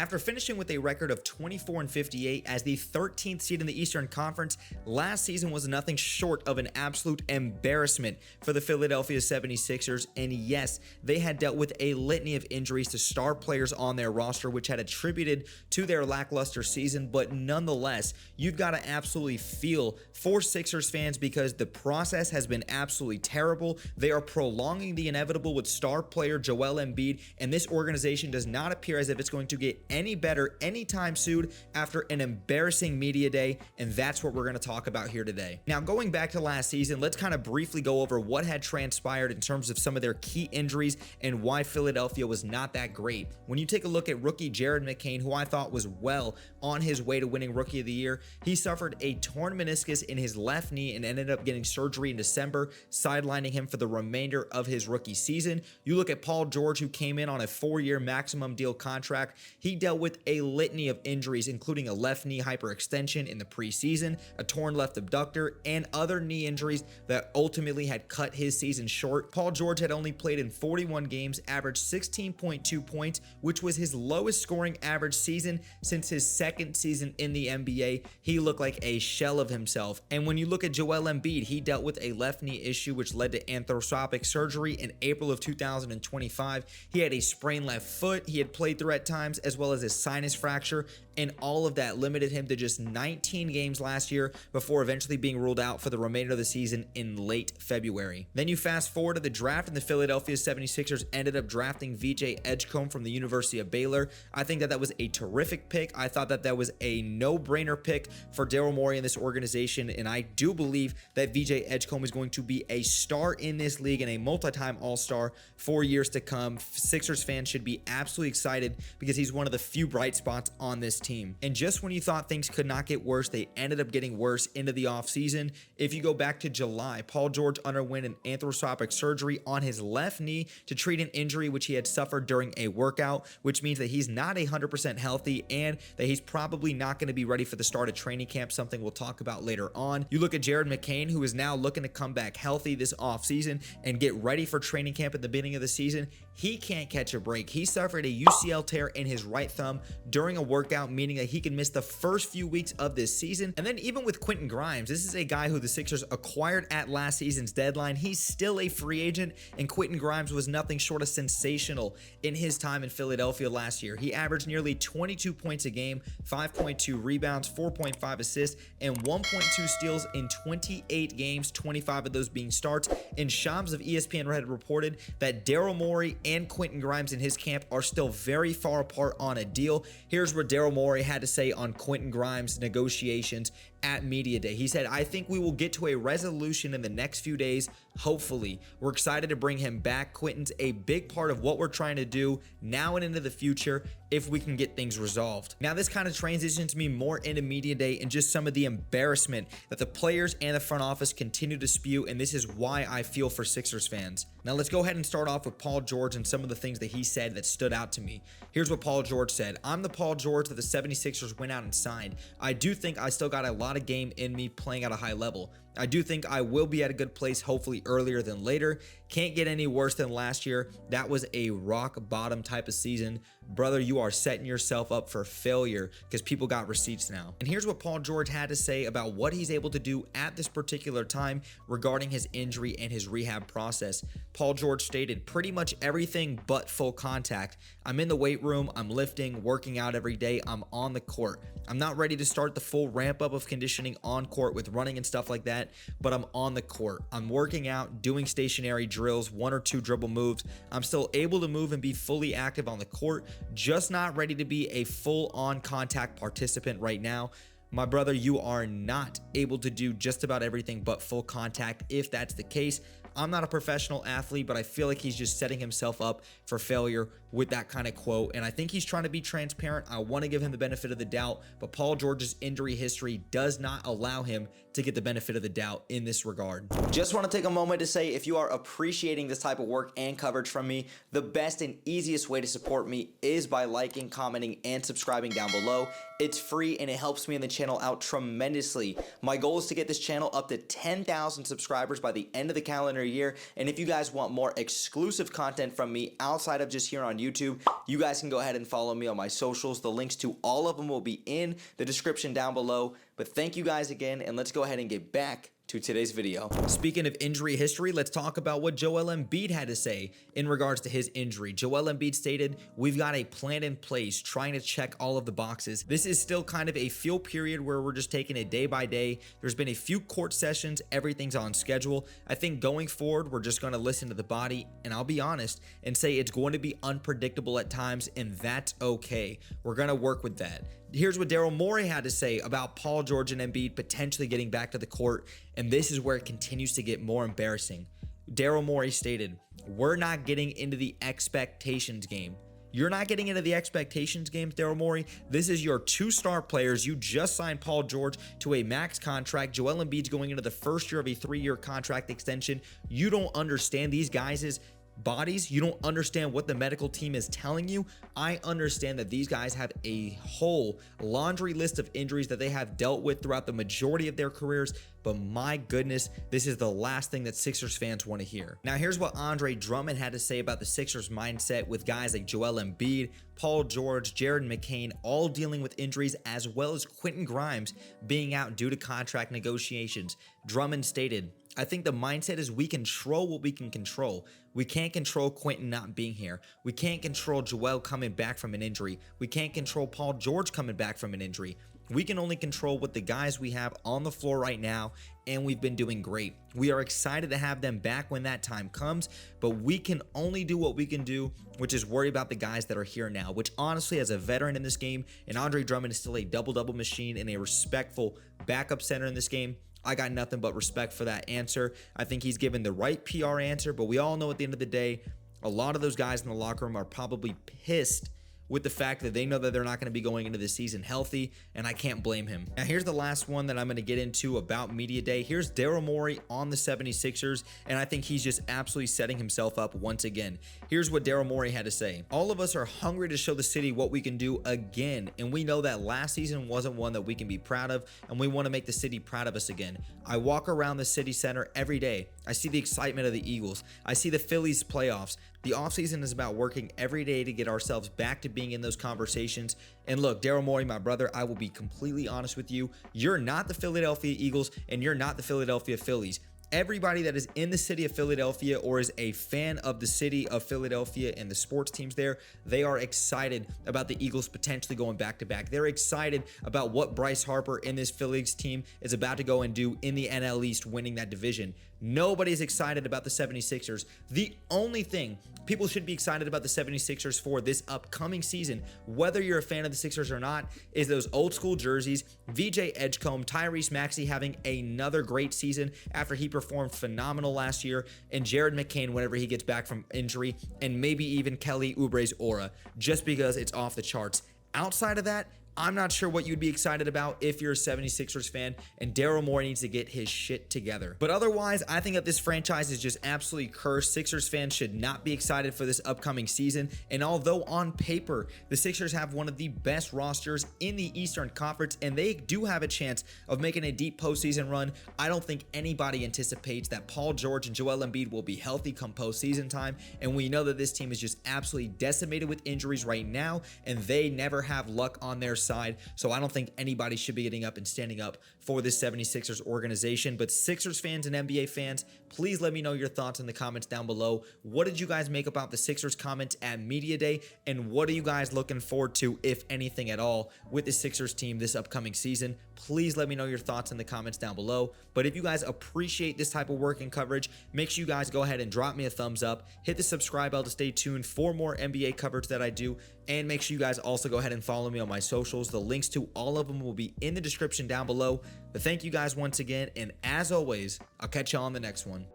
After finishing with a record of 24-58 as the 13th seed in the Eastern Conference, last season was nothing short of an absolute embarrassment for the Philadelphia 76ers, and yes, they had dealt with a litany of injuries to star players on their roster, which had attributed to their lackluster season, but nonetheless, you've got to absolutely feel for Sixers fans because the process has been absolutely terrible. They are prolonging the inevitable with star player Joel Embiid, and this organization does not appear as if it's going to get any better anytime soon after an embarrassing media day, and that's what we're going to talk about here today. Now, going back to last season, let's kind of briefly go over what had transpired in terms of some of their key injuries and why Philadelphia was not that great. When you take a look at rookie Jared McCain, who I thought was well on his way to winning Rookie of the Year, he suffered a torn meniscus in his left knee and ended up getting surgery in December, sidelining him for the remainder of his rookie season. You look at Paul George, who came in on a 4-year maximum deal contract. He dealt with a litany of injuries, including a left knee hyperextension in the preseason, a torn left abductor, and other knee injuries that ultimately had cut his season short. Paul George had only played in 41 games, averaged 16.2 points, which was his lowest scoring average season since his second season in the NBA. He looked like a shell of himself. And when you look at Joel Embiid, he dealt with a left knee issue which led to arthroscopic surgery in April of 2025. He had a sprained left foot he had played through at times, as well as a sinus fracture, and all of that limited him to just 19 games last year before eventually being ruled out for the remainder of the season in late February. Then you fast forward to the draft, and the Philadelphia 76ers ended up drafting VJ Edgecombe from the University of Baylor. I think that was a terrific pick. I thought that was a no-brainer pick for Daryl Morey in this organization, and I do believe that VJ Edgecombe is going to be a star in this league and a multi-time All-Star for years to come. Sixers fans should be absolutely excited because he's one of the few bright spots on this team. And just when you thought things could not get worse, they ended up getting worse into the offseason. If you go back to July, Paul George underwent an arthroscopic surgery on his left knee to treat an injury which he had suffered during a workout, which means that he's not 100% healthy and that he's probably not going to be ready for the start of training camp, something we'll talk about later on. You look at Jared McCain, who is now looking to come back healthy this offseason and get ready for training camp at the beginning of the season. He can't catch a break. He suffered a UCL tear in his right thumb during a workout, meaning that he can miss the first few weeks of this season. And then even with Quintin Grimes, this is a guy who the Sixers acquired at last season's deadline. He's still a free agent, and Quintin Grimes was nothing short of sensational in his time in Philadelphia last year. He averaged nearly 22 points a game, 5.2 rebounds, 4.5 assists, and 1.2 steals in 28 games, 25 of those being starts. And Shams of ESPN had reported that Daryl Morey and Quintin Grimes in his camp are still very far apart on a deal. Here's what Daryl Morey had to say on Quintin Grimes' negotiations at Media Day. He said, "I think we will get to a resolution in the next few days, hopefully. We're excited to bring him back. Quintin's a big part of what we're trying to do now and into the future if we can get things resolved." Now, this kind of transitions me more into Media Day and just some of the embarrassment that the players and the front office continue to spew, and this is why I feel for Sixers fans. Now, let's go ahead and start off with Paul George and some of the things that he said that stood out to me. Here's what Paul George said. "I'm the Paul George that the 76ers went out and signed. I do think I still got a lot of game in me playing at a high level. I do think I will be at a good place, hopefully earlier than later. Can't get any worse than last year. That was a rock bottom type of season. Brother, you are setting yourself up for failure because people got receipts now." And here's what Paul George had to say about what he's able to do at this particular time regarding his injury and his rehab process. Paul George stated, "Pretty much everything but full contact. I'm in the weight room, I'm lifting, working out every day, I'm on the court. I'm not ready to start the full ramp up of conditioning on court with running and stuff like that, but I'm on the court. I'm working out, doing stationary drills, 1 or 2 dribble moves. I'm still able to move and be fully active on the court, just not ready to be a full-on contact participant right now. My brother, you are not able to do just about everything but full contact. If that's the case, I'm not a professional athlete, but I feel like he's just setting himself up for failure with that kind of quote. And I think he's trying to be transparent. I want to give him the benefit of the doubt, but Paul George's injury history does not allow him to get the benefit of the doubt in this regard. Just want to take a moment to say, if you are appreciating this type of work and coverage from me, the best and easiest way to support me is by liking, commenting, and subscribing down below. It's free and it helps me and the channel out tremendously. My goal is to get this channel up to 10,000 subscribers by the end of the calendar senior year. And if you guys want more exclusive content from me outside of just here on YouTube, you guys can go ahead and follow me on my socials. The links to all of them will be in the description down below. But thank you guys again, and let's go ahead and get back to today's video. Speaking of injury history, let's talk about what Joel Embiid had to say in regards to his injury. Joel Embiid stated, "We've got a plan in place, trying to check all of the boxes. This is still kind of a feel period where we're just taking it day by day. There's been a few court sessions, everything's on schedule. I think going forward, we're just going to listen to the body, and I'll be honest and say it's going to be unpredictable at times, and that's okay. We're going to work with that." Here's what Daryl Morey had to say about Paul George and Embiid potentially getting back to the court, and this is where it continues to get more embarrassing. Daryl Morey stated, "We're not getting into the expectations game." You're not getting into the expectations games, Daryl Morey. This is your two star players. You just signed Paul George to a max contract. Joel Embiid's going into the first year of a 3-year contract extension. You don't understand these guys' bodies. You don't understand what the medical team is telling you. I understand that these guys have a whole laundry list of injuries that they have dealt with throughout the majority of their careers, but my goodness, this is the last thing that Sixers fans want to hear. Now, here's what Andre Drummond had to say about the Sixers mindset with guys like Joel Embiid, Paul George, Jared McCain, all dealing with injuries, as well as Quintin Grimes being out due to contract negotiations. Drummond stated, "I think the mindset is we control what we can control. We can't control Quintin not being here. We can't control Joel coming back from an injury. We can't control Paul George coming back from an injury. We can only control what the guys we have on the floor right now, and we've been doing great. We are excited to have them back when that time comes, but we can only do what we can do, which is worry about the guys that are here now," which honestly, as a veteran in this game, and Andre Drummond is still a double-double machine and a respectful backup center in this game, I got nothing but respect for that answer. I think he's given the right PR answer, but we all know at the end of the day, a lot of those guys in the locker room are probably pissed with the fact that they know that they're not going to be going into the season healthy, and I can't blame him. Now, here's the last one that I'm going to get into about Media Day. Here's Daryl Morey on the 76ers, and I think he's just absolutely setting himself up once again. Here's what Daryl Morey had to say. "All of us are hungry to show the city what we can do again, and we know that last season wasn't one that we can be proud of, and we want to make the city proud of us again. I walk around the city center every day. I see the excitement of the Eagles. I see the Phillies playoffs. The offseason is about working every day to get ourselves back to being in those conversations. And look, Daryl Morey, my brother, I will be completely honest with you. You're not the Philadelphia Eagles, and you're not the Philadelphia Phillies. Everybody that is in the city of Philadelphia or is a fan of the city of Philadelphia and the sports teams there, they are excited about the Eagles potentially going back-to-back. They're excited about what Bryce Harper and this Phillies team is about to go and do in the NL East, winning that division. Nobody's excited about the 76ers. The only thing people should be excited about the 76ers for this upcoming season, whether you're a fan of the Sixers or not, is those old school jerseys, VJ Edgecombe, Tyrese Maxey having another great season after he performed phenomenal last year, and Jared McCain whenever he gets back from injury, and maybe even Kelly Oubre's aura, just because it's off the charts. Outside of that, I'm not sure what you'd be excited about if you're a 76ers fan, and Daryl Morey needs to get his shit together. But otherwise, I think that this franchise is just absolutely cursed. Sixers fans should not be excited for this upcoming season, and although on paper, the Sixers have one of the best rosters in the Eastern Conference, and they do have a chance of making a deep postseason run, I don't think anybody anticipates that Paul George and Joel Embiid will be healthy come postseason time, and we know that this team is just absolutely decimated with injuries right now, and they never have luck on their side, so I don't think anybody should be getting up and standing up for this 76ers organization. But Sixers fans and NBA fans, please let me know your thoughts in the comments down below. What did you guys make about the Sixers comments at Media Day, and what are you guys looking forward to, if anything at all, with the Sixers team this upcoming season? Please let me know your thoughts in the comments down below. But if you guys appreciate this type of work and coverage, make sure you guys go ahead and drop me a thumbs up, hit the subscribe bell to stay tuned for more NBA coverage that I do, and make sure you guys also go ahead and follow me on my socials. The links to all of them will be in the description down below. But thank you guys once again, and as always, I'll catch you on the next one.